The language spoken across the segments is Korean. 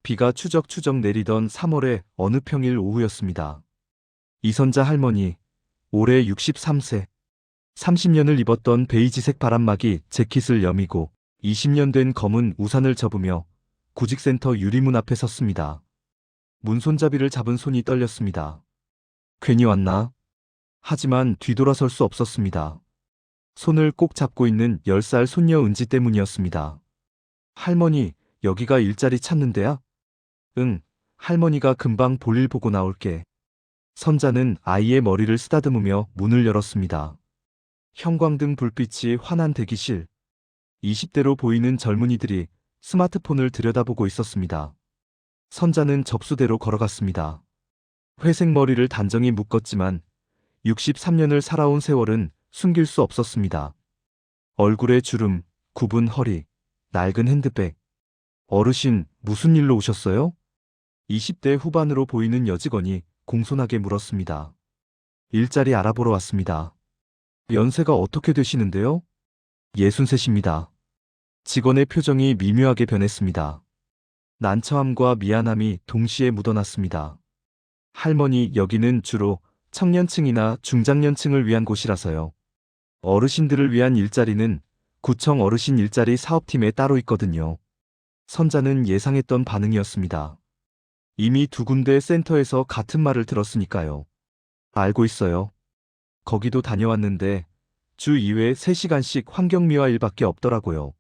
비가 추적추적 내리던 3월의 어느 평일 오후였습니다. 이선자 할머니, 올해 63세. 30년을 입었던 베이지색 바람막이 재킷을 여미고 20년 된 검은 우산을 접으며 구직센터 유리문 앞에 섰습니다. 문손잡이를 잡은 손이 떨렸습니다. 괜히 왔나? 하지만 뒤돌아설 수 없었습니다. 손을 꼭 잡고 있는 10살 손녀 은지 때문이었습니다. 할머니, 여기가 일자리 찾는 데야? 응, 할머니가 금방 볼일 보고 나올게. 선자는 아이의 머리를 쓰다듬으며 문을 열었습니다. 형광등 불빛이 환한 대기실. 20대로 보이는 젊은이들이 스마트폰을 들여다보고 있었습니다. 선자는 접수대로 걸어갔습니다. 회색 머리를 단정히 묶었지만 63년을 살아온 세월은 숨길 수 없었습니다. 얼굴에 주름, 굽은 허리, 낡은 핸드백. 어르신, 무슨 일로 오셨어요? 20대 후반으로 보이는 여직원이 공손하게 물었습니다. 일자리 알아보러 왔습니다. 연세가 어떻게 되시는데요? 63입니다. 직원의 표정이 미묘하게 변했습니다. 난처함과 미안함이 동시에 묻어났습니다. 할머니, 여기는 주로 청년층이나 중장년층을 위한 곳이라서요. 어르신들을 위한 일자리는 구청 어르신 일자리 사업팀에 따로 있거든요. 선자는 예상했던 반응이었습니다. 이미 두 군데 센터에서 같은 말을 들었으니까요. 알고 있어요. 거기도 다녀왔는데 주 2회 3시간씩 환경미화 일밖에 없더라고요.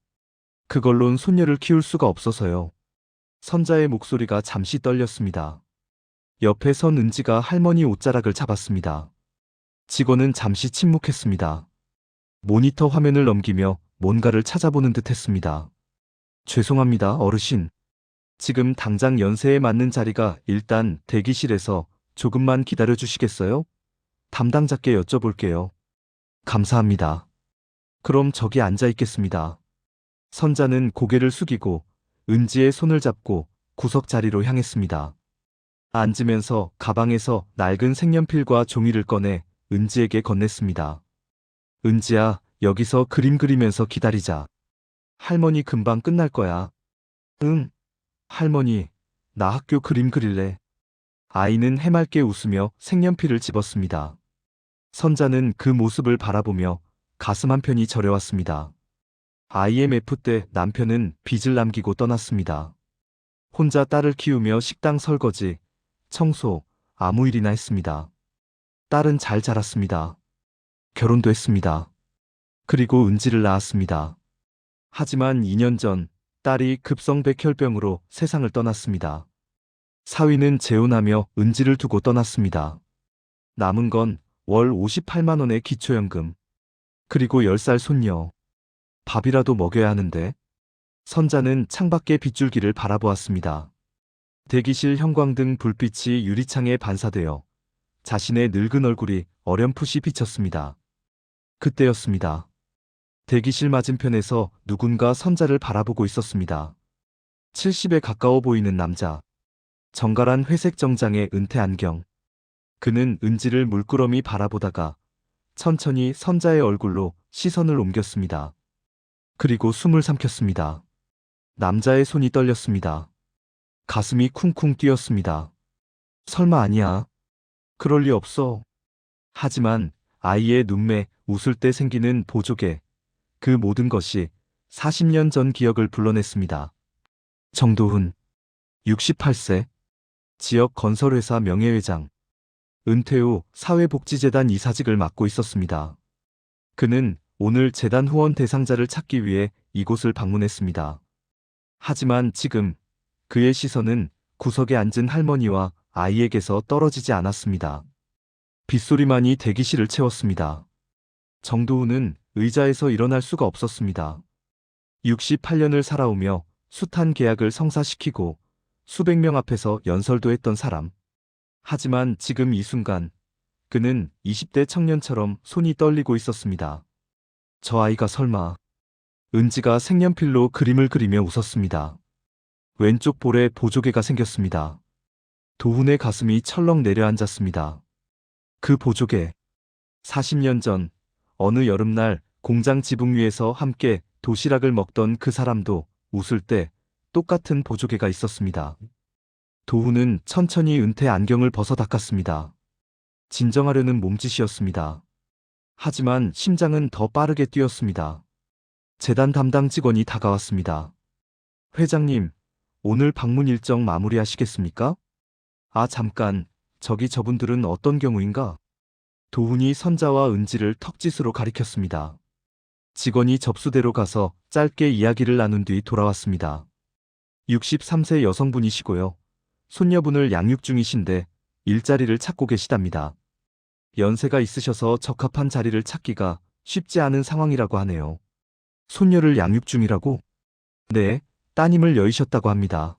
그걸론 손녀를 키울 수가 없어서요. 선자의 목소리가 잠시 떨렸습니다. 옆에 선 은지가 할머니 옷자락을 잡았습니다. 직원은 잠시 침묵했습니다. 모니터 화면을 넘기며 뭔가를 찾아보는 듯 했습니다. 죄송합니다, 어르신. 지금 당장 연세에 맞는 자리가 일단 대기실에서 조금만 기다려 주시겠어요? 담당자께 여쭤볼게요. 감사합니다. 그럼 저기 앉아 있겠습니다. 선자는 고개를 숙이고 은지의 손을 잡고 구석 자리로 향했습니다. 앉으면서 가방에서 낡은 색연필과 종이를 꺼내 은지에게 건넸습니다. 은지야, 여기서 그림 그리면서 기다리자. 할머니 금방 끝날 거야. 응. 할머니, 나 학교 그림 그릴래. 아이는 해맑게 웃으며 색연필을 집었습니다. 선자는 그 모습을 바라보며 가슴 한편이 저려왔습니다. IMF 때 남편은 빚을 남기고 떠났습니다. 혼자 딸을 키우며 식당 설거지, 청소, 아무 일이나 했습니다. 딸은 잘 자랐습니다. 결혼도 했습니다. 그리고 은지를 낳았습니다. 하지만 2년 전 딸이 급성백혈병으로 세상을 떠났습니다. 사위는 재혼하며 은지를 두고 떠났습니다. 남은 건 월 58만 원의 기초연금. 그리고 10살 손녀. 밥이라도 먹여야 하는데. 선자는 창밖의 빗줄기를 바라보았습니다. 대기실 형광등 불빛이 유리창에 반사되어 자신의 늙은 얼굴이 어렴풋이 비쳤습니다. 그때였습니다. 대기실 맞은편에서 누군가 선자를 바라보고 있었습니다. 70에 가까워 보이는 남자. 정갈한 회색 정장에 은퇴 안경. 그는 은지를 물끄러미 바라보다가 천천히 선자의 얼굴로 시선을 옮겼습니다. 그리고 숨을 삼켰습니다. 남자의 손이 떨렸습니다. 가슴이 쿵쿵 뛰었습니다. 설마 아니야. 그럴 리 없어. 하지만 아이의 눈매, 웃을 때 생기는 보조개, 그 모든 것이 40년 전 기억을 불러냈습니다. 정도훈, 68세, 지역 건설회사 명예회장, 은퇴 후 사회복지재단 이사직을 맡고 있었습니다. 그는 오늘 재단 후원 대상자를 찾기 위해 이곳을 방문했습니다. 하지만 지금 그의 시선은 구석에 앉은 할머니와 아이에게서 떨어지지 않았습니다. 빗소리만이 대기실을 채웠습니다. 정도훈은 의자에서 일어날 수가 없었습니다. 68년을 살아오며 숱한 계약을 성사시키고 수백 명 앞에서 연설도 했던 사람. 하지만 지금 이 순간 그는 20대 청년처럼 손이 떨리고 있었습니다. 저 아이가 설마. 은지가 색연필로 그림을 그리며 웃었습니다. 왼쪽 볼에 보조개가 생겼습니다. 도훈의 가슴이 철렁 내려앉았습니다. 그 보조개. 40년 전 어느 여름날 공장 지붕 위에서 함께 도시락을 먹던 그 사람도 웃을 때 똑같은 보조개가 있었습니다. 도훈은 천천히 은퇴 안경을 벗어 닦았습니다. 진정하려는 몸짓이었습니다. 하지만 심장은 더 빠르게 뛰었습니다. 재단 담당 직원이 다가왔습니다. 회장님, 오늘 방문 일정 마무리하시겠습니까? 아, 잠깐, 저분들은 어떤 경우인가? 도훈이 선자와 은지를 턱짓으로 가리켰습니다. 직원이 접수대로 가서 짧게 이야기를 나눈 뒤 돌아왔습니다. 63세 여성분이시고요. 손녀분을 양육 중이신데 일자리를 찾고 계시답니다. 연세가 있으셔서 적합한 자리를 찾기가 쉽지 않은 상황이라고 하네요. 손녀를 양육 중이라고? 네, 따님을 여의셨다고 합니다.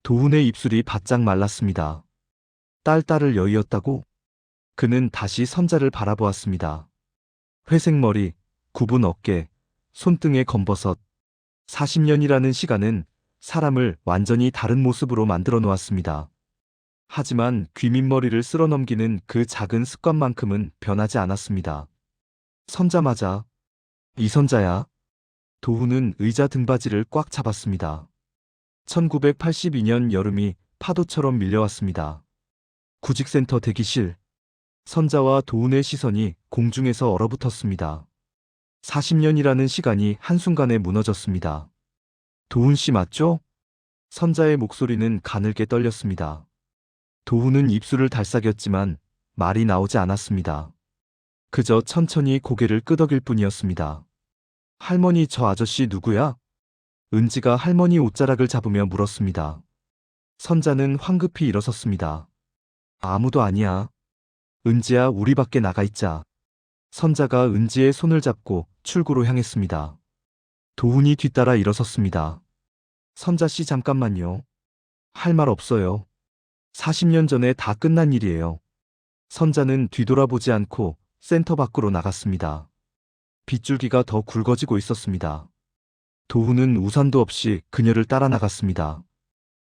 도훈의 입술이 바짝 말랐습니다. 딸을 여의었다고? 그는 다시 선자를 바라보았습니다. 회색 머리, 굽은 어깨, 손등에 검버섯. 40년이라는 시간은 사람을 완전히 다른 모습으로 만들어 놓았습니다. 하지만 귀밑머리를 쓸어넘기는 그 작은 습관만큼은 변하지 않았습니다. 선자 맞아. 이 선자야. 도훈은 의자 등받이를 꽉 잡았습니다. 1982년 여름이 파도처럼 밀려왔습니다. 구직센터 대기실. 선자와 도훈의 시선이 공중에서 얼어붙었습니다. 40년이라는 시간이 한순간에 무너졌습니다. 도훈 씨 맞죠? 선자의 목소리는 가늘게 떨렸습니다. 도훈은 입술을 달싹였지만 말이 나오지 않았습니다. 그저 천천히 고개를 끄덕일 뿐이었습니다. 할머니, 저 아저씨 누구야? 은지가 할머니 옷자락을 잡으며 물었습니다. 선자는 황급히 일어섰습니다. 아무도 아니야. 은지야, 우리 밖에 나가 있자. 선자가 은지의 손을 잡고 출구로 향했습니다. 도훈이 뒤따라 일어섰습니다. 선자 씨, 잠깐만요. 할 말 없어요. 40년 전에 다 끝난 일이에요. 선자는 뒤돌아보지 않고 센터 밖으로 나갔습니다. 빗줄기가 더 굵어지고 있었습니다. 도훈은 우산도 없이 그녀를 따라 나갔습니다.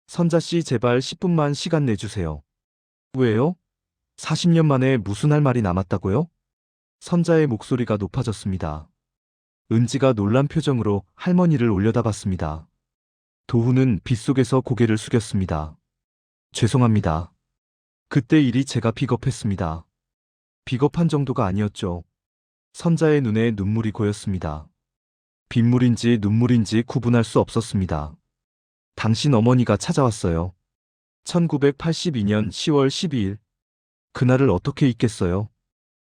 선자 씨, 제발 10분만 시간 내주세요. 왜요? 40년 만에 무슨 할 말이 남았다고요? 선자의 목소리가 높아졌습니다. 은지가 놀란 표정으로 할머니를 올려다봤습니다. 도훈은 빗속에서 고개를 숙였습니다. 죄송합니다. 그때 일이 제가 비겁했습니다. 비겁한 정도가 아니었죠. 선자의 눈에 눈물이 고였습니다. 빗물인지 눈물인지 구분할 수 없었습니다. 당신 어머니가 찾아왔어요. 1982년 10월 12일. 그날을 어떻게 잊겠어요?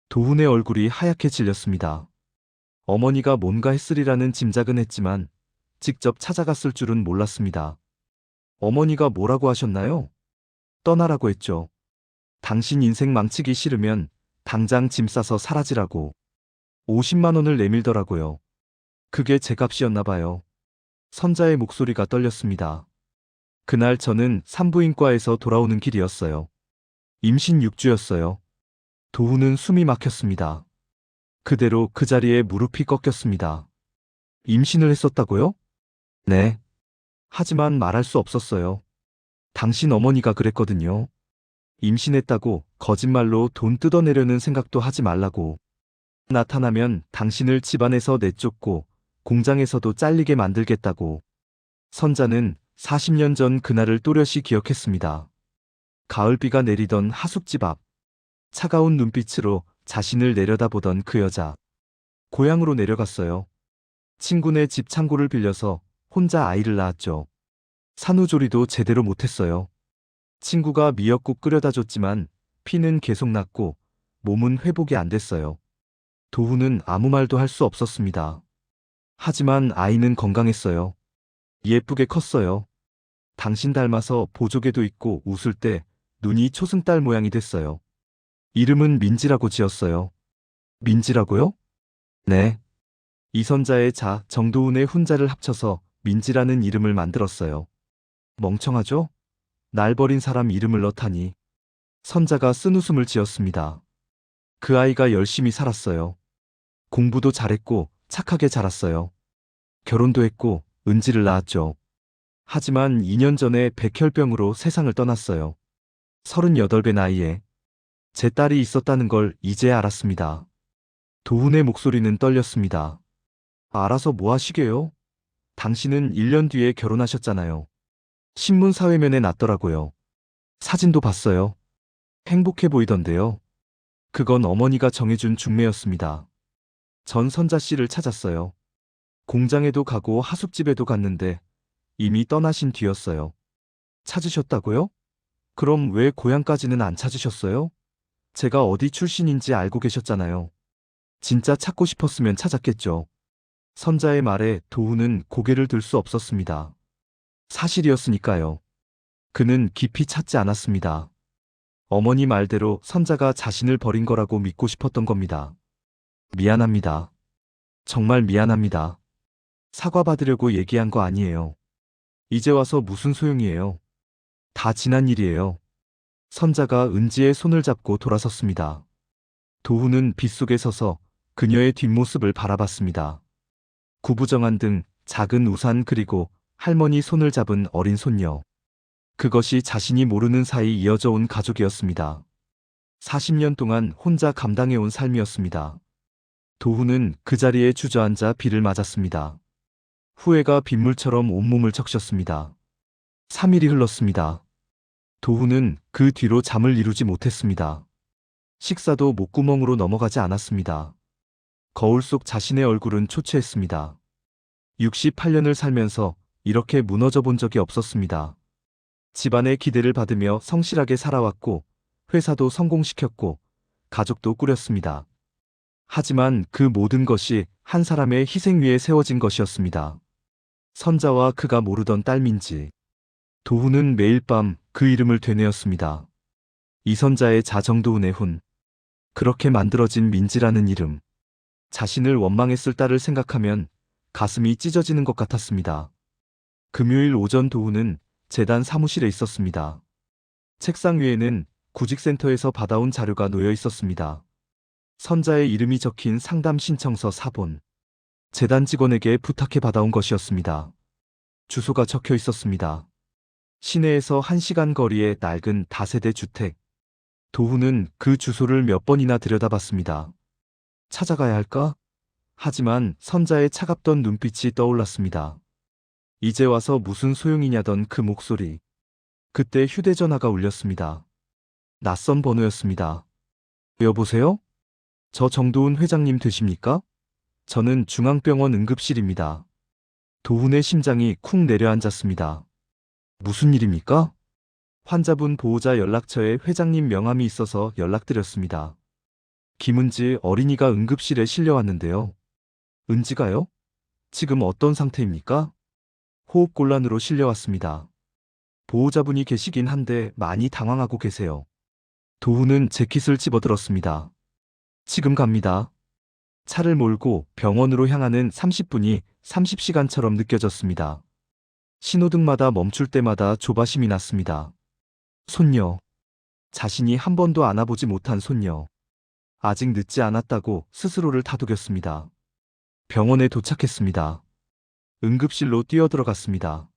도훈의 얼굴이 하얗게 질렸습니다. 어머니가 뭔가 했으리라는 짐작은 했지만 직접 찾아갔을 줄은 몰랐습니다. 어머니가 뭐라고 하셨나요? 떠나라고 했죠. 당신 인생 망치기 싫으면 당장 짐 싸서 사라지라고. 50만 원을 내밀더라고요. 그게 제 값이었나 봐요. 선자의 목소리가 떨렸습니다. 그날 저는 산부인과에서 돌아오는 길이었어요. 임신 6주였어요. 도훈은 숨이 막혔습니다. 그대로 그 자리에 무릎이 꺾였습니다. 임신을 했었다고요? 네. 하지만 말할 수 없었어요. 당신 어머니가 그랬거든요. 임신했다고 거짓말로 돈 뜯어내려는 생각도 하지 말라고. 나타나면 당신을 집안에서 내쫓고 공장에서도 잘리게 만들겠다고. 선자는 40년 전 그날을 또렷이 기억했습니다. 가을비가 내리던 하숙집 앞. 차가운 눈빛으로 자신을 내려다보던 그 여자. 고향으로 내려갔어요. 친구네 집 창고를 빌려서 혼자 아이를 낳았죠. 산후조리도 제대로 못했어요. 친구가 미역국 끓여다 줬지만 피는 계속 났고 몸은 회복이 안 됐어요. 도훈은 아무 말도 할 수 없었습니다. 하지만 아이는 건강했어요. 예쁘게 컸어요. 당신 닮아서 보조개도 있고 웃을 때 눈이 초승달 모양이 됐어요. 이름은 민지라고 지었어요. 민지라고요? 네. 이선자의 자, 정도훈의 훈자를 합쳐서 민지라는 이름을 만들었어요. 멍청하죠? 날 버린 사람 이름을 넣다니. 선자가 쓴웃음을 지었습니다. 그 아이가 열심히 살았어요. 공부도 잘했고 착하게 자랐어요. 결혼도 했고 은지를 낳았죠. 하지만 2년 전에 백혈병으로 세상을 떠났어요. 38배 나이에. 제 딸이 있었다는 걸 이제야 알았습니다. 도훈의 목소리는 떨렸습니다. 알아서 뭐 하시게요? 당신은 1년 뒤에 결혼하셨잖아요. 신문 사회면에 났더라고요. 사진도 봤어요. 행복해 보이던데요. 그건 어머니가 정해준 중매였습니다. 전 선자 씨를 찾았어요. 공장에도 가고 하숙집에도 갔는데 이미 떠나신 뒤였어요. 찾으셨다고요? 그럼 왜 고향까지는 안 찾으셨어요? 제가 어디 출신인지 알고 계셨잖아요. 진짜 찾고 싶었으면 찾았겠죠. 선자의 말에 도훈은 고개를 들 수 없었습니다. 사실이었으니까요. 그는 깊이 찾지 않았습니다. 어머니 말대로 선자가 자신을 버린 거라고 믿고 싶었던 겁니다. 미안합니다. 정말 미안합니다. 사과받으려고 얘기한 거 아니에요. 이제 와서 무슨 소용이에요. 다 지난 일이에요. 선자가 은지의 손을 잡고 돌아섰습니다. 도훈은 빗속에 서서 그녀의 뒷모습을 바라봤습니다. 구부정한 등, 작은 우산 그리고 할머니 손을 잡은 어린 손녀. 그것이 자신이 모르는 사이 이어져 온 가족이었습니다. 40년 동안 혼자 감당해온 삶이었습니다. 도훈은 그 자리에 주저앉아 비를 맞았습니다. 후회가 빗물처럼 온몸을 적셨습니다. 3일이 흘렀습니다. 도훈은 그 뒤로 잠을 이루지 못했습니다. 식사도 목구멍으로 넘어가지 않았습니다. 거울 속 자신의 얼굴은 초췌했습니다. 68년을 살면서 이렇게 무너져 본 적이 없었습니다. 집안의 기대를 받으며 성실하게 살아왔고, 회사도 성공시켰고, 가족도 꾸렸습니다. 하지만 그 모든 것이 한 사람의 희생 위에 세워진 것이었습니다. 선자와 그가 모르던 딸 민지. 도훈은 매일 밤 그 이름을 되뇌었습니다. 이선자의 자정도훈의 훈. 그렇게 만들어진 민지라는 이름. 자신을 원망했을 딸을 생각하면 가슴이 찢어지는 것 같았습니다. 금요일 오전 도훈은 재단 사무실에 있었습니다. 책상 위에는 구직센터에서 받아온 자료가 놓여 있었습니다. 선자의 이름이 적힌 상담 신청서 4본. 재단 직원에게 부탁해 받아온 것이었습니다. 주소가 적혀 있었습니다. 시내에서 1시간 거리의 낡은 다세대 주택. 도훈은 그 주소를 몇 번이나 들여다봤습니다. 찾아가야 할까? 하지만 선자의 차갑던 눈빛이 떠올랐습니다. 이제 와서 무슨 소용이냐던 그 목소리. 그때 휴대전화가 울렸습니다. 낯선 번호였습니다. 여보세요? 저 정도훈 회장님 되십니까? 저는 중앙병원 응급실입니다. 도훈의 심장이 쿵 내려앉았습니다. 무슨 일입니까? 환자분 보호자 연락처에 회장님 명함이 있어서 연락드렸습니다. 김은지 어린이가 응급실에 실려왔는데요. 은지가요? 지금 어떤 상태입니까? 호흡곤란으로 실려왔습니다. 보호자분이 계시긴 한데 많이 당황하고 계세요. 도훈은 재킷을 집어들었습니다. 지금 갑니다. 차를 몰고 병원으로 향하는 30분이 30시간처럼 느껴졌습니다. 신호등마다 멈출 때마다 조바심이 났습니다. 손녀. 자신이 한 번도 안아보지 못한 손녀. 아직 늦지 않았다고 스스로를 다독였습니다. 병원에 도착했습니다. 응급실로 뛰어들어갔습니다.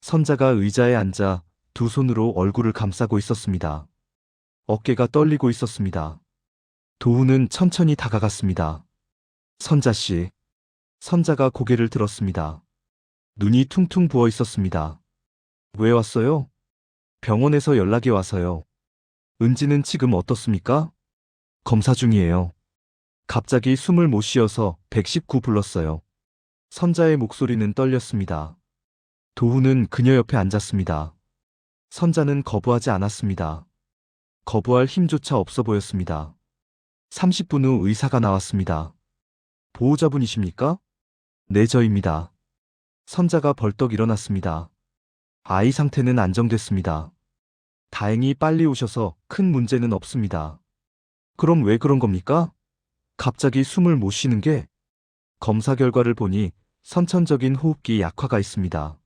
선자가 의자에 앉아 두 손으로 얼굴을 감싸고 있었습니다. 어깨가 떨리고 있었습니다. 도훈은 천천히 다가갔습니다. 선자씨. 선자가 고개를 들었습니다. 눈이 퉁퉁 부어 있었습니다. 왜 왔어요? 병원에서 연락이 와서요. 은지는 지금 어떻습니까? 검사 중이에요. 갑자기 숨을 못 쉬어서 119 불렀어요. 선자의 목소리는 떨렸습니다. 도훈은 그녀 옆에 앉았습니다. 선자는 거부하지 않았습니다. 거부할 힘조차 없어 보였습니다. 30분 후 의사가 나왔습니다. 보호자분이십니까? 네, 저입니다. 선자가 벌떡 일어났습니다. 아이 상태는 안정됐습니다. 다행히 빨리 오셔서 큰 문제는 없습니다. 그럼 왜 그런 겁니까? 갑자기 숨을 못 쉬는 게? 검사 결과를 보니 선천적인 호흡기 약화가 있습니다.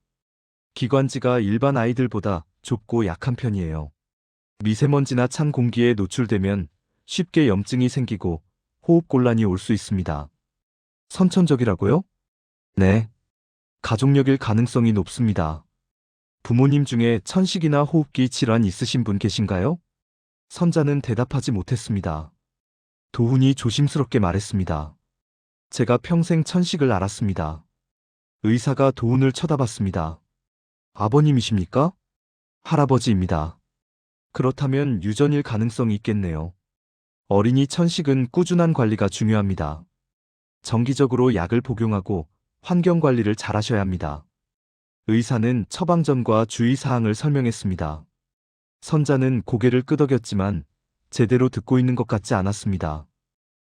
기관지가 일반 아이들보다 좁고 약한 편이에요. 미세먼지나 찬 공기에 노출되면 쉽게 염증이 생기고 호흡곤란이 올 수 있습니다. 선천적이라고요? 네. 가족력일 가능성이 높습니다. 부모님 중에 천식이나 호흡기 질환 있으신 분 계신가요? 선자는 대답하지 못했습니다. 도훈이 조심스럽게 말했습니다. 제가 평생 천식을 앓았습니다. 의사가 도훈을 쳐다봤습니다. 아버님이십니까? 할아버지입니다. 그렇다면 유전일 가능성이 있겠네요. 어린이 천식은 꾸준한 관리가 중요합니다. 정기적으로 약을 복용하고 환경 관리를 잘 하셔야 합니다. 의사는 처방전과 주의사항을 설명했습니다. 선자는 고개를 끄덕였지만 제대로 듣고 있는 것 같지 않았습니다.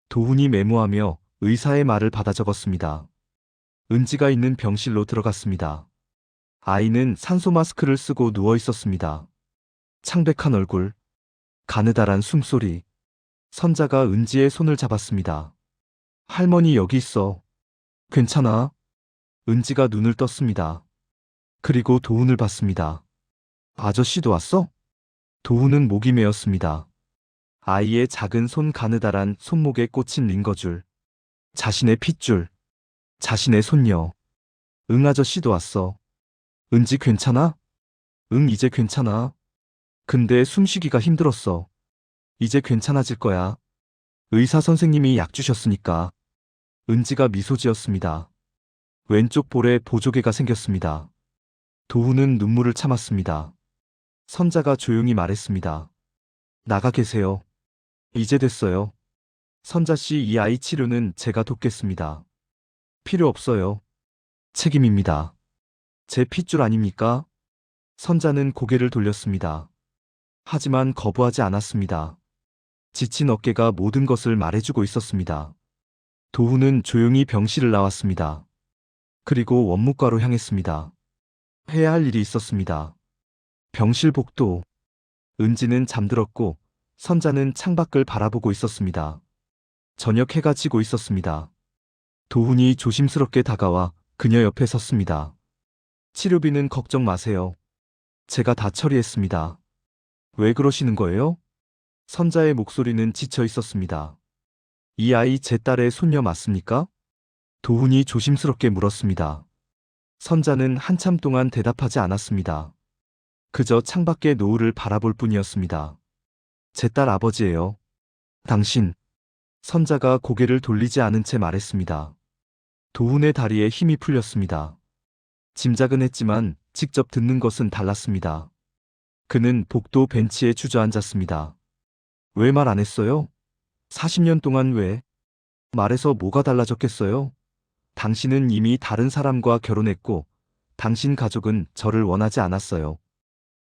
도훈이 메모하며 의사의 말을 받아 적었습니다. 은지가 있는 병실로 들어갔습니다. 아이는 산소 마스크를 쓰고 누워 있었습니다. 창백한 얼굴, 가느다란 숨소리. 선자가 은지의 손을 잡았습니다. 할머니 여기 있어. 괜찮아? 은지가 눈을 떴습니다. 그리고 도훈을 봤습니다. 아저씨도 왔어? 도훈은 목이 메었습니다. 아이의 작은 손 가느다란 손목에 꽂힌 링거줄. 자신의 핏줄. 자신의 손녀. 응 아저씨도 왔어. 은지 괜찮아? 응 이제 괜찮아. 근데 숨쉬기가 힘들었어. 이제 괜찮아질 거야. 의사 선생님이 약 주셨으니까. 은지가 미소 지었습니다. 왼쪽 볼에 보조개가 생겼습니다. 도훈은 눈물을 참았습니다. 선자가 조용히 말했습니다. 나가 계세요. 이제 됐어요. 선자씨 이 아이 치료는 제가 돕겠습니다. 필요 없어요. 책임입니다. 제 핏줄 아닙니까? 선자는 고개를 돌렸습니다. 하지만 거부하지 않았습니다. 지친 어깨가 모든 것을 말해주고 있었습니다. 도훈은 조용히 병실을 나왔습니다. 그리고 원무과로 향했습니다. 해야 할 일이 있었습니다. 병실 복도. 은지는 잠들었고 선자는 창밖을 바라보고 있었습니다. 저녁 해가 지고 있었습니다. 도훈이 조심스럽게 다가와 그녀 옆에 섰습니다. 치료비는 걱정 마세요. 제가 다 처리했습니다. 왜 그러시는 거예요? 선자의 목소리는 지쳐 있었습니다. 이 아이 제 딸의 손녀 맞습니까? 도훈이 조심스럽게 물었습니다. 선자는 한참 동안 대답하지 않았습니다. 그저 창밖의 노을을 바라볼 뿐이었습니다. 제 딸 아버지예요. 당신. 선자가 고개를 돌리지 않은 채 말했습니다. 도훈의 다리에 힘이 풀렸습니다. 짐작은 했지만 직접 듣는 것은 달랐습니다. 그는 복도 벤치에 주저앉았습니다. 왜 말 안 했어요? 40년 동안 왜? 말해서 뭐가 달라졌겠어요? 당신은 이미 다른 사람과 결혼했고, 당신 가족은 저를 원하지 않았어요.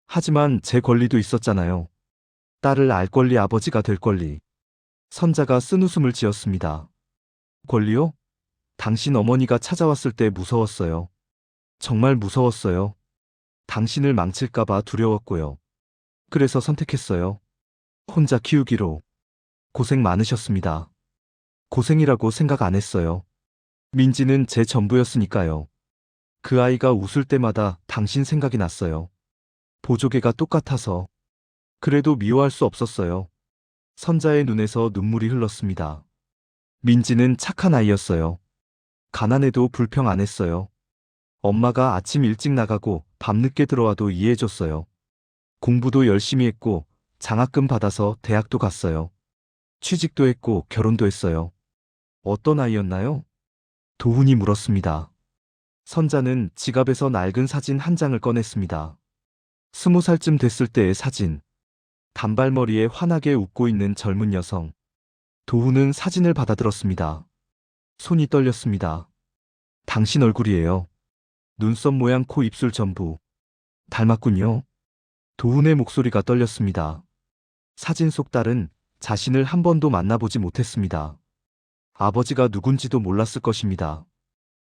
하지만 제 권리도 있었잖아요. 딸을 알 권리, 아버지가 될 권리. 선자가 쓴웃음을 지었습니다. 권리요? 당신 어머니가 찾아왔을 때 무서웠어요. 정말 무서웠어요. 당신을 망칠까봐 두려웠고요. 그래서 선택했어요. 혼자 키우기로. 고생 많으셨습니다. 고생이라고 생각 안 했어요. 민지는 제 전부였으니까요. 그 아이가 웃을 때마다 당신 생각이 났어요. 보조개가 똑같아서. 그래도 미워할 수 없었어요. 선자의 눈에서 눈물이 흘렀습니다. 민지는 착한 아이였어요. 가난해도 불평 안 했어요. 엄마가 아침 일찍 나가고 밤늦게 들어와도 이해해줬어요. 공부도 열심히 했고 장학금 받아서 대학도 갔어요. 취직도 했고 결혼도 했어요. 어떤 아이였나요? 도훈이 물었습니다. 선자는 지갑에서 낡은 사진 한 장을 꺼냈습니다. 20살쯤 됐을 때의 사진. 단발머리에 환하게 웃고 있는 젊은 여성. 도훈은 사진을 받아들었습니다. 손이 떨렸습니다. 당신 얼굴이에요. 눈썹 모양, 코, 입술 전부. 닮았군요. 도훈의 목소리가 떨렸습니다. 사진 속 딸은 자신을 한 번도 만나보지 못했습니다. 아버지가 누군지도 몰랐을 것입니다.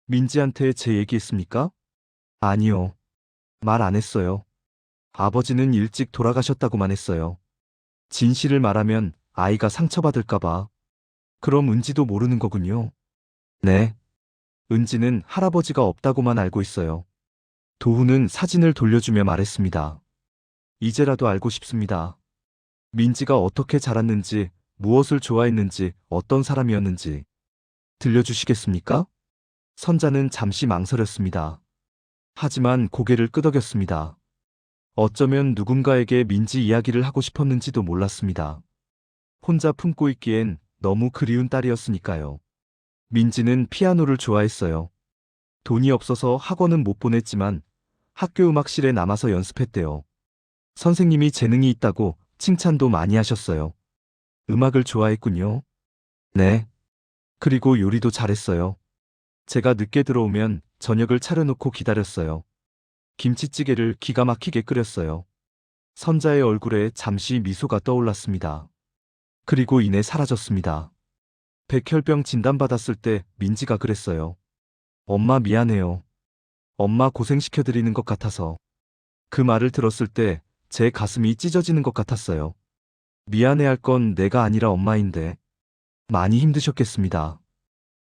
민지한테 제 얘기했습니까? 아니요. 말 안 했어요. 아버지는 일찍 돌아가셨다고만 했어요. 진실을 말하면 아이가 상처받을까봐. 그럼 은지도 모르는 거군요. 네. 은지는 할아버지가 없다고만 알고 있어요. 도훈은 사진을 돌려주며 말했습니다. 이제라도 알고 싶습니다. 민지가 어떻게 자랐는지, 무엇을 좋아했는지, 어떤 사람이었는지. 들려주시겠습니까? 선자는 잠시 망설였습니다. 하지만 고개를 끄덕였습니다. 어쩌면 누군가에게 민지 이야기를 하고 싶었는지도 몰랐습니다. 혼자 품고 있기엔 너무 그리운 딸이었으니까요. 민지는 피아노를 좋아했어요. 돈이 없어서 학원은 못 보냈지만 학교 음악실에 남아서 연습했대요. 선생님이 재능이 있다고 칭찬도 많이 하셨어요. 음악을 좋아했군요. 네. 그리고 요리도 잘했어요. 제가 늦게 들어오면 저녁을 차려놓고 기다렸어요. 김치찌개를 기가 막히게 끓였어요. 선자의 얼굴에 잠시 미소가 떠올랐습니다. 그리고 이내 사라졌습니다. 백혈병 진단받았을 때 민지가 그랬어요. 엄마 미안해요. 엄마 고생시켜드리는 것 같아서. 그 말을 들었을 때 제 가슴이 찢어지는 것 같았어요. 미안해할 건 내가 아니라 엄마인데. 많이 힘드셨겠습니다.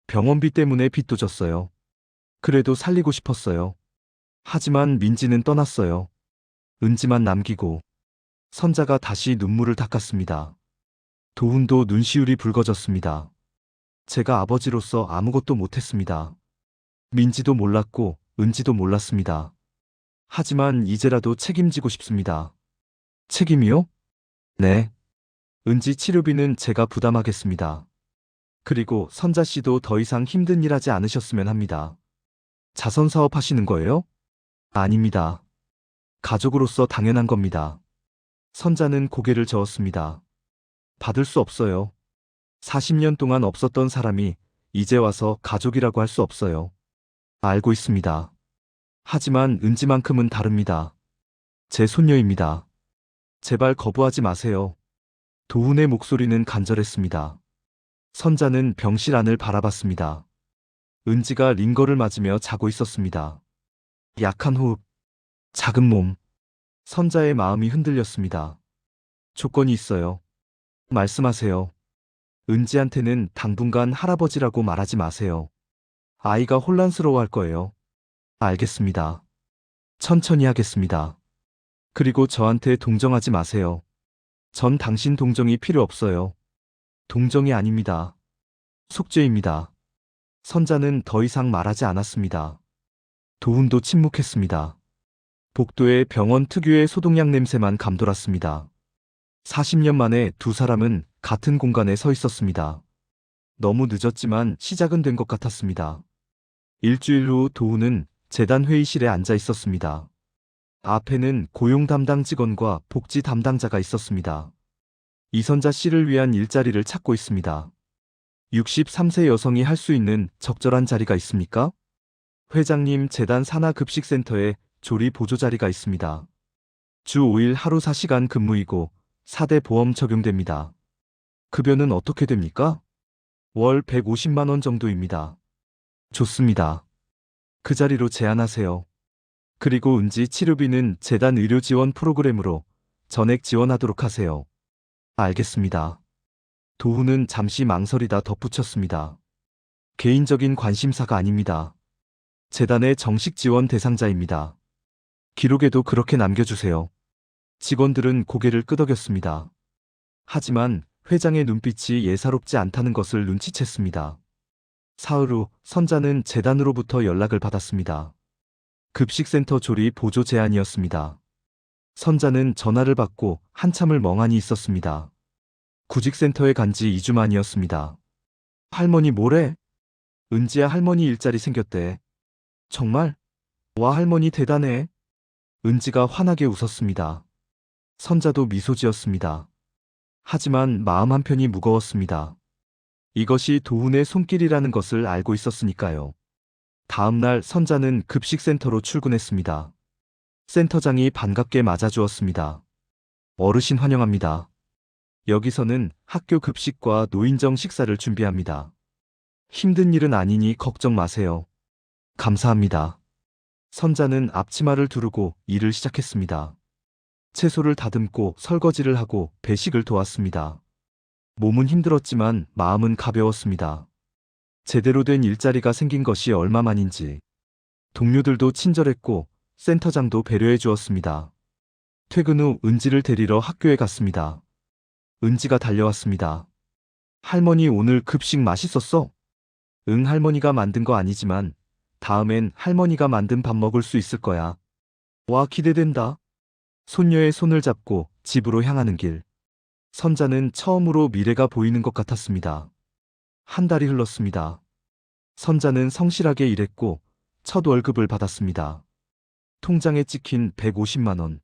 병원비 때문에 빚도 졌어요. 그래도 살리고 싶었어요. 하지만 민지는 떠났어요. 은지만 남기고. 선자가 다시 눈물을 닦았습니다. 도훈도 눈시울이 붉어졌습니다. 제가 아버지로서 아무것도 못했습니다. 민지도 몰랐고 은지도 몰랐습니다. 하지만 이제라도 책임지고 싶습니다. 책임이요? 네. 은지 치료비는 제가 부담하겠습니다. 그리고 선자 씨도 더 이상 힘든 일 하지 않으셨으면 합니다. 자선 사업 하시는 거예요? 아닙니다. 가족으로서 당연한 겁니다. 선자는 고개를 저었습니다. 받을 수 없어요. 40년 동안 없었던 사람이 이제 와서 가족이라고 할 수 없어요. 알고 있습니다. 하지만 은지만큼은 다릅니다. 제 손녀입니다. 제발 거부하지 마세요. 도훈의 목소리는 간절했습니다. 선자는 병실 안을 바라봤습니다. 은지가 링거를 맞으며 자고 있었습니다. 약한 호흡, 작은 몸. 선자의 마음이 흔들렸습니다. 조건이 있어요. 말씀하세요. 은지한테는 당분간 할아버지라고 말하지 마세요. 아이가 혼란스러워할 거예요. 알겠습니다. 천천히 하겠습니다. 그리고 저한테 동정하지 마세요. 전 당신 동정이 필요 없어요. 동정이 아닙니다. 속죄입니다. 선자는 더 이상 말하지 않았습니다. 도훈도 침묵했습니다. 복도에 병원 특유의 소독약 냄새만 감돌았습니다. 40년 만에 두 사람은 같은 공간에 서 있었습니다. 너무 늦었지만 시작은 된 것 같았습니다. 일주일 후 도훈은 재단 회의실에 앉아 있었습니다. 앞에는 고용 담당 직원과 복지 담당자가 있었습니다. 이선자 씨를 위한 일자리를 찾고 있습니다. 63세 여성이 할 수 있는 적절한 자리가 있습니까? 회장님, 재단 산하급식센터에 조리 보조 자리가 있습니다. 주 5일 하루 4시간 근무이고 4대 보험 적용됩니다. 급여는 어떻게 됩니까? 월 150만 원 정도입니다. 좋습니다. 그 자리로 제안하세요. 그리고 은지 치료비는 재단 의료 지원 프로그램으로 전액 지원하도록 하세요. 알겠습니다. 도훈은 잠시 망설이다 덧붙였습니다. 개인적인 관심사가 아닙니다. 재단의 정식 지원 대상자입니다. 기록에도 그렇게 남겨주세요. 직원들은 고개를 끄덕였습니다. 하지만 회장의 눈빛이 예사롭지 않다는 것을 눈치챘습니다. 사흘 후 선자는 재단으로부터 연락을 받았습니다. 급식센터 조리 보조 제안이었습니다. 선자는 전화를 받고 한참을 멍하니 있었습니다. 구직센터에 간 지 2주 만이었습니다. 할머니 뭐래? 은지야 할머니 일자리 생겼대. 정말? 와 할머니 대단해. 은지가 환하게 웃었습니다. 선자도 미소 지었습니다. 하지만 마음 한편이 무거웠습니다. 이것이 도훈의 손길이라는 것을 알고 있었으니까요. 다음 날 선자는 급식센터로 출근했습니다. 센터장이 반갑게 맞아주었습니다. 어르신 환영합니다. 여기서는 학교 급식과 노인정 식사를 준비합니다. 힘든 일은 아니니 걱정 마세요. 감사합니다. 선자는 앞치마를 두르고 일을 시작했습니다. 채소를 다듬고 설거지를 하고 배식을 도왔습니다. 몸은 힘들었지만 마음은 가벼웠습니다. 제대로 된 일자리가 생긴 것이 얼마만인지. 동료들도 친절했고 센터장도 배려해 주었습니다. 퇴근 후 은지를 데리러 학교에 갔습니다. 은지가 달려왔습니다. 할머니 오늘 급식 맛있었어? 응 할머니가 만든 거 아니지만 다음엔 할머니가 만든 밥 먹을 수 있을 거야. 와 기대된다. 손녀의 손을 잡고 집으로 향하는 길. 선자는 처음으로 미래가 보이는 것 같았습니다. 한 달이 흘렀습니다. 선자는 성실하게 일했고 첫 월급을 받았습니다. 통장에 찍힌 150만 원.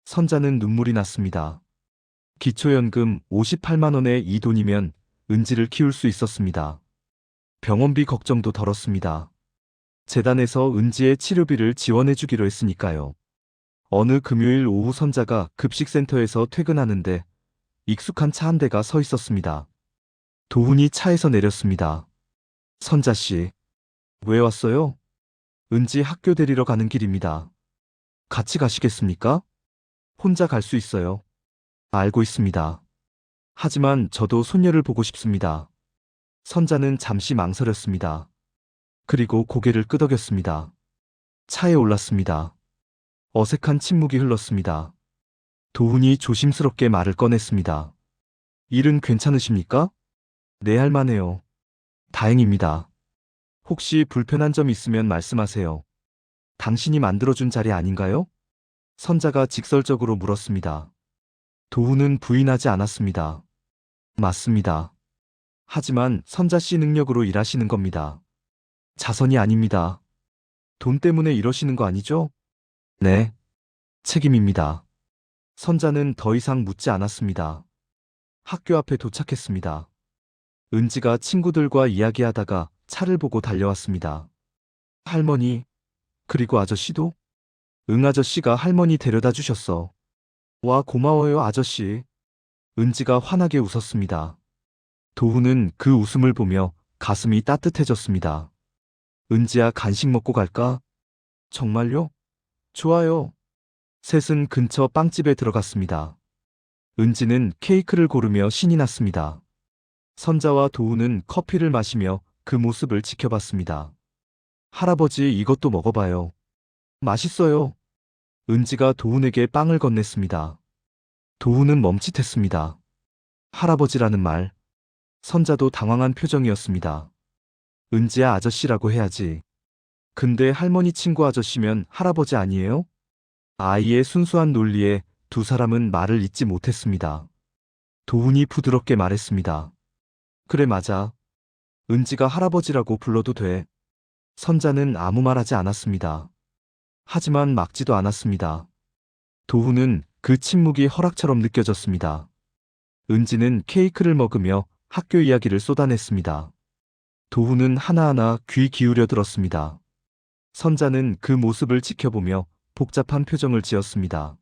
선자는 눈물이 났습니다. 기초연금 58만 원의 이 돈이면 은지를 키울 수 있었습니다. 병원비 걱정도 덜었습니다. 재단에서 은지의 치료비를 지원해 주기로 했으니까요. 어느 금요일 오후 선자가 급식센터에서 퇴근하는데 익숙한 차 한 대가 서 있었습니다. 도훈이 차에서 내렸습니다. 선자 씨, 왜 왔어요? 은지 학교 데리러 가는 길입니다. 같이 가시겠습니까? 혼자 갈 수 있어요. 알고 있습니다. 하지만 저도 손녀를 보고 싶습니다. 선자는 잠시 망설였습니다. 그리고 고개를 끄덕였습니다. 차에 올랐습니다. 어색한 침묵이 흘렀습니다. 도훈이 조심스럽게 말을 꺼냈습니다. 일은 괜찮으십니까? 네, 할 만해요. 다행입니다. 혹시 불편한 점 있으면 말씀하세요. 당신이 만들어준 자리 아닌가요? 선자가 직설적으로 물었습니다. 도훈은 부인하지 않았습니다. 맞습니다. 하지만 선자 씨 능력으로 일하시는 겁니다. 자선이 아닙니다. 돈 때문에 이러시는 거 아니죠? 네. 책임입니다. 선자는 더 이상 묻지 않았습니다. 학교 앞에 도착했습니다. 은지가 친구들과 이야기하다가 차를 보고 달려왔습니다. 할머니, 그리고 아저씨도? 응, 아저씨가 할머니 데려다 주셨어. 와, 고마워요, 아저씨. 은지가 환하게 웃었습니다. 도훈은 그 웃음을 보며 가슴이 따뜻해졌습니다. 은지야, 간식 먹고 갈까? 정말요? 좋아요. 셋은 근처 빵집에 들어갔습니다. 은지는 케이크를 고르며 신이 났습니다. 선자와 도훈은 커피를 마시며 그 모습을 지켜봤습니다. 할아버지, 이것도 먹어봐요. 맛있어요. 은지가 도훈에게 빵을 건넸습니다. 도훈은 멈칫했습니다. 할아버지라는 말. 선자도 당황한 표정이었습니다. 은지야, 아저씨라고 해야지. 근데 할머니 친구 아저씨면 할아버지 아니에요? 아이의 순수한 논리에 두 사람은 말을 잇지 못했습니다. 도훈이 부드럽게 말했습니다. 그래, 맞아. 은지가 할아버지라고 불러도 돼. 선자는 아무 말 하지 않았습니다. 하지만 막지도 않았습니다. 도훈은 그 침묵이 허락처럼 느껴졌습니다. 은지는 케이크를 먹으며 학교 이야기를 쏟아냈습니다. 도훈은 하나하나 귀 기울여 들었습니다. 선자는 그 모습을 지켜보며 복잡한 표정을 지었습니다.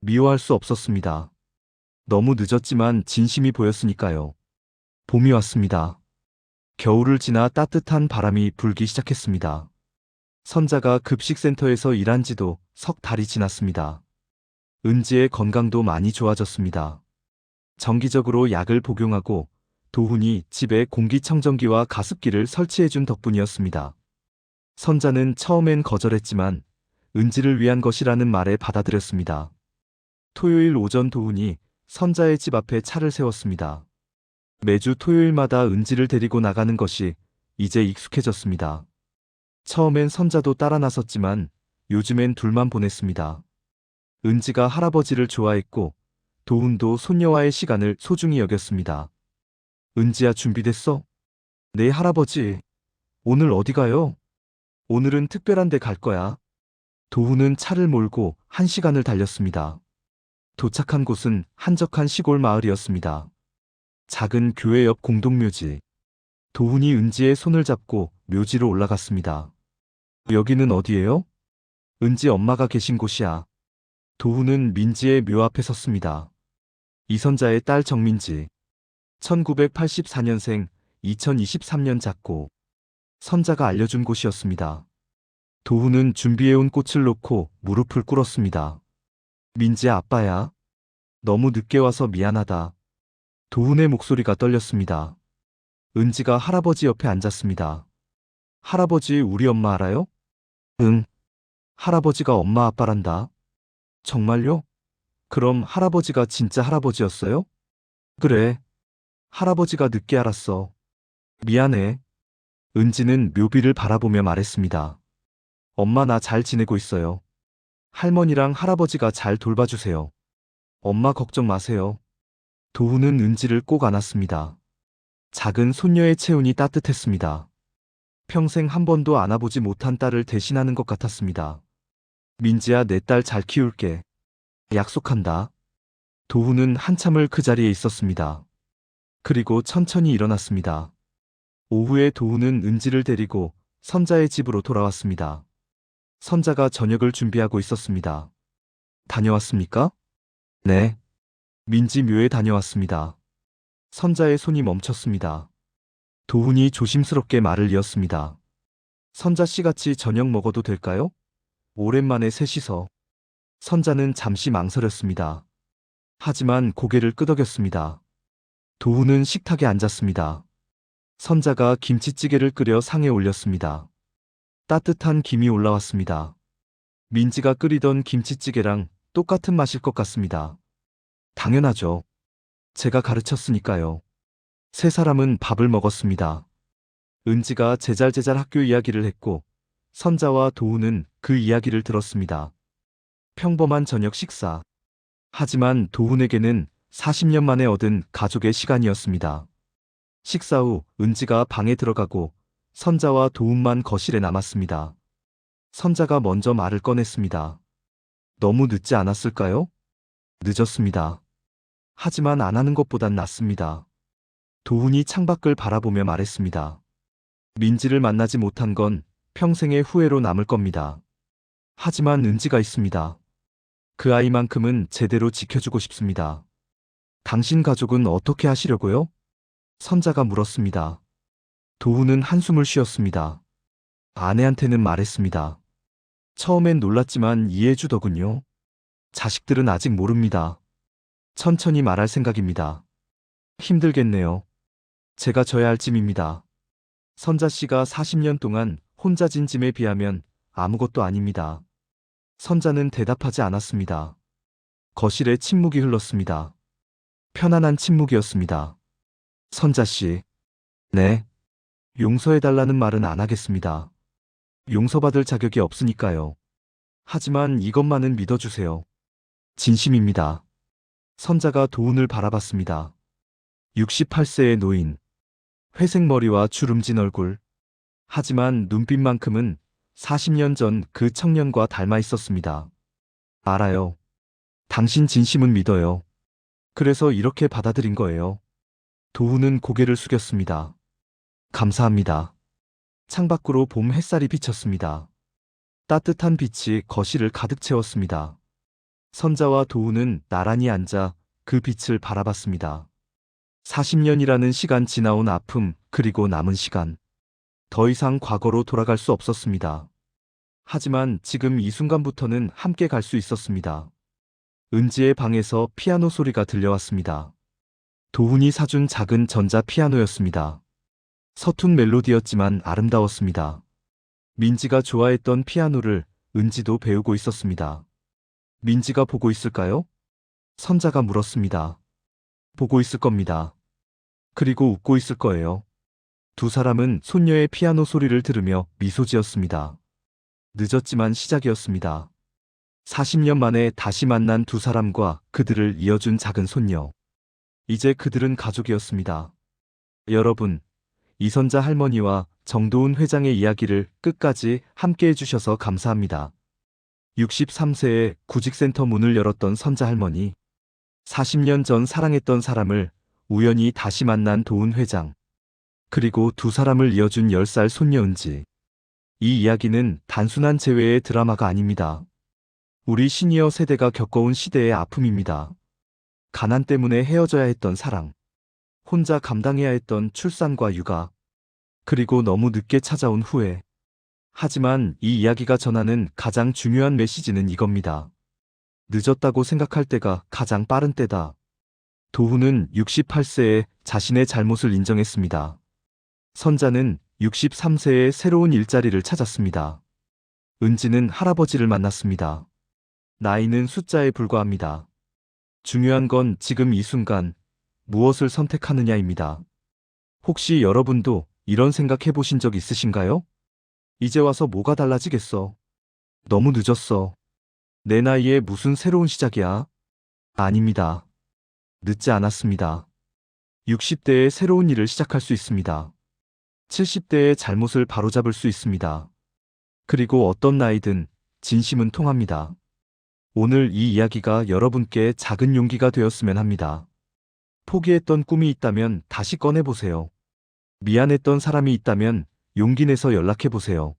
미워할 수 없었습니다. 너무 늦었지만 진심이 보였으니까요. 봄이 왔습니다. 겨울을 지나 따뜻한 바람이 불기 시작했습니다. 선자가 급식센터에서 일한 지도 석 달이 지났습니다. 은지의 건강도 많이 좋아졌습니다. 정기적으로 약을 복용하고 도훈이 집에 공기청정기와 가습기를 설치해준 덕분이었습니다. 선자는 처음엔 거절했지만 은지를 위한 것이라는 말에 받아들였습니다. 토요일 오전 도훈이 선자의 집 앞에 차를 세웠습니다. 매주 토요일마다 은지를 데리고 나가는 것이 이제 익숙해졌습니다. 처음엔 선자도 따라 나섰지만 요즘엔 둘만 보냈습니다. 은지가 할아버지를 좋아했고 도훈도 손녀와의 시간을 소중히 여겼습니다. 은지야, 준비됐어? 네, 할아버지. 오늘 어디 가요? 오늘은 특별한 데 갈 거야. 도훈은 차를 몰고 1시간을 달렸습니다. 도착한 곳은 한적한 시골 마을이었습니다. 작은 교회 옆 공동묘지. 도훈이 은지의 손을 잡고 묘지로 올라갔습니다. 여기는 어디예요? 은지 엄마가 계신 곳이야. 도훈은 민지의 묘 앞에 섰습니다. 이선자의 딸 정민지. 1984년생, 2023년 작고. 선자가 알려준 곳이었습니다. 도훈은 준비해온 꽃을 놓고 무릎을 꿇었습니다. 민지야, 아빠야. 너무 늦게 와서 미안하다. 도훈의 목소리가 떨렸습니다. 은지가 할아버지 옆에 앉았습니다. 할아버지, 우리 엄마 알아요? 응. 할아버지가 엄마 아빠란다. 정말요? 그럼 할아버지가 진짜 할아버지였어요? 그래. 할아버지가 늦게 알았어. 미안해. 은지는 묘비를 바라보며 말했습니다. 엄마, 나 잘 지내고 있어요. 할머니랑 할아버지가 잘 돌봐주세요. 엄마 걱정 마세요. 도훈은 은지를 꼭 안았습니다. 작은 손녀의 체온이 따뜻했습니다. 평생 한 번도 안아보지 못한 딸을 대신하는 것 같았습니다. 민지야, 내 딸 잘 키울게. 약속한다. 도훈은 한참을 그 자리에 있었습니다. 그리고 천천히 일어났습니다. 오후에 도훈은 은지를 데리고 선자의 집으로 돌아왔습니다. 선자가 저녁을 준비하고 있었습니다. 다녀왔습니까? 네. 민지 묘에 다녀왔습니다. 선자의 손이 멈췄습니다. 도훈이 조심스럽게 말을 이었습니다. 선자 씨 같이 저녁 먹어도 될까요? 오랜만에 셋이서. 선자는 잠시 망설였습니다. 하지만 고개를 끄덕였습니다. 도훈은 식탁에 앉았습니다. 선자가 김치찌개를 끓여 상에 올렸습니다. 따뜻한 김이 올라왔습니다. 민지가 끓이던 김치찌개랑 똑같은 맛일 것 같습니다. 당연하죠. 제가 가르쳤으니까요. 세 사람은 밥을 먹었습니다. 은지가 제잘제잘 학교 이야기를 했고 선자와 도훈은 그 이야기를 들었습니다. 평범한 저녁 식사. 하지만 도훈에게는 40년 만에 얻은 가족의 시간이었습니다. 식사 후 은지가 방에 들어가고 선자와 도훈만 거실에 남았습니다. 선자가 먼저 말을 꺼냈습니다. 너무 늦지 않았을까요? 늦었습니다. 하지만 안 하는 것보단 낫습니다. 도훈이 창밖을 바라보며 말했습니다. 민지를 만나지 못한 건 평생의 후회로 남을 겁니다. 하지만 은지가 있습니다. 그 아이만큼은 제대로 지켜주고 싶습니다. 당신 가족은 어떻게 하시려고요? 선자가 물었습니다. 도훈은 한숨을 쉬었습니다. 아내한테는 말했습니다. 처음엔 놀랐지만 이해해주더군요. 자식들은 아직 모릅니다. 천천히 말할 생각입니다. 힘들겠네요. 제가 져야 할 짐입니다. 선자 씨가 40년 동안 혼자 진 짐에 비하면 아무것도 아닙니다. 선자는 대답하지 않았습니다. 거실에 침묵이 흘렀습니다. 편안한 침묵이었습니다. 선자 씨. 네. 용서해달라는 말은 안 하겠습니다. 용서받을 자격이 없으니까요. 하지만 이것만은 믿어주세요. 진심입니다. 선자가 도훈을 바라봤습니다. 68세의 노인. 회색 머리와 주름진 얼굴. 하지만 눈빛만큼은 40년 전 그 청년과 닮아 있었습니다. 알아요. 당신 진심은 믿어요. 그래서 이렇게 받아들인 거예요. 도훈은 고개를 숙였습니다. 감사합니다. 창밖으로 봄 햇살이 비쳤습니다. 따뜻한 빛이 거실을 가득 채웠습니다. 선자와 도훈은 나란히 앉아 그 빛을 바라봤습니다. 40년이라는 시간 지나온 아픔, 그리고 남은 시간. 더 이상 과거로 돌아갈 수 없었습니다. 하지만 지금 이 순간부터는 함께 갈 수 있었습니다. 은지의 방에서 피아노 소리가 들려왔습니다. 도훈이 사준 작은 전자 피아노였습니다. 서툰 멜로디였지만 아름다웠습니다. 민지가 좋아했던 피아노를 은지도 배우고 있었습니다. 민지가 보고 있을까요? 선자가 물었습니다. 보고 있을 겁니다. 그리고 웃고 있을 거예요. 두 사람은 손녀의 피아노 소리를 들으며 미소 지었습니다. 늦었지만 시작이었습니다. 40년 만에 다시 만난 두 사람과 그들을 이어준 작은 손녀. 이제 그들은 가족이었습니다. 여러분, 이선자 할머니와 정도훈 회장의 이야기를 끝까지 함께 해주셔서 감사합니다. 63세에 구직센터 문을 열었던 선자 할머니. 40년 전 사랑했던 사람을 우연히 다시 만난 도훈 회장. 그리고 두 사람을 이어준 10살 손녀 은지. 이 이야기는 단순한 재회의 드라마가 아닙니다. 우리 시니어 세대가 겪어온 시대의 아픔입니다. 가난 때문에 헤어져야 했던 사랑. 혼자 감당해야 했던 출산과 육아. 그리고 너무 늦게 찾아온 후회. 하지만 이 이야기가 전하는 가장 중요한 메시지는 이겁니다. 늦었다고 생각할 때가 가장 빠른 때다. 도훈은 68세에 자신의 잘못을 인정했습니다. 선자는 63세에 새로운 일자리를 찾았습니다. 은지는 할아버지를 만났습니다. 나이는 숫자에 불과합니다. 중요한 건 지금 이 순간 무엇을 선택하느냐입니다. 혹시 여러분도 이런 생각 해보신 적 있으신가요? 이제 와서 뭐가 달라지겠어? 너무 늦었어. 내 나이에 무슨 새로운 시작이야? 아닙니다. 늦지 않았습니다. 60대에 새로운 일을 시작할 수 있습니다. 70대의 잘못을 바로잡을 수 있습니다. 그리고 어떤 나이든 진심은 통합니다. 오늘 이 이야기가 여러분께 작은 용기가 되었으면 합니다. 포기했던 꿈이 있다면 다시 꺼내보세요. 미안했던 사람이 있다면 용기 내서 연락해보세요.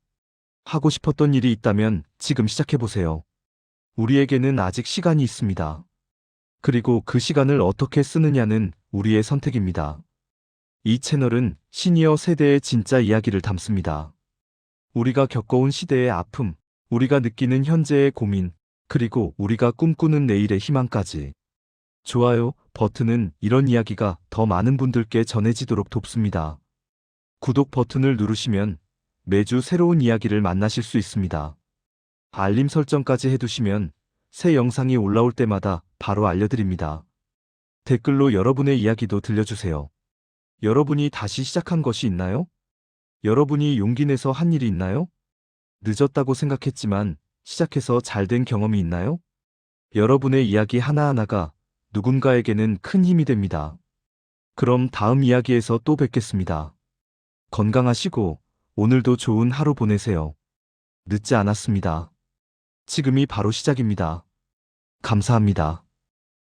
하고 싶었던 일이 있다면 지금 시작해보세요. 우리에게는 아직 시간이 있습니다. 그리고 그 시간을 어떻게 쓰느냐는 우리의 선택입니다. 이 채널은 시니어 세대의 진짜 이야기를 담습니다. 우리가 겪어온 시대의 아픔, 우리가 느끼는 현재의 고민, 그리고 우리가 꿈꾸는 내일의 희망까지. 좋아요 버튼은 이런 이야기가 더 많은 분들께 전해지도록 돕습니다. 구독 버튼을 누르시면 매주 새로운 이야기를 만나실 수 있습니다. 알림 설정까지 해두시면 새 영상이 올라올 때마다 바로 알려드립니다. 댓글로 여러분의 이야기도 들려주세요. 여러분이 다시 시작한 것이 있나요? 여러분이 용기 내서 한 일이 있나요? 늦었다고 생각했지만 시작해서 잘 된 경험이 있나요? 여러분의 이야기 하나하나가 누군가에게는 큰 힘이 됩니다. 그럼 다음 이야기에서 또 뵙겠습니다. 건강하시고 오늘도 좋은 하루 보내세요. 늦지 않았습니다. 지금이 바로 시작입니다. 감사합니다.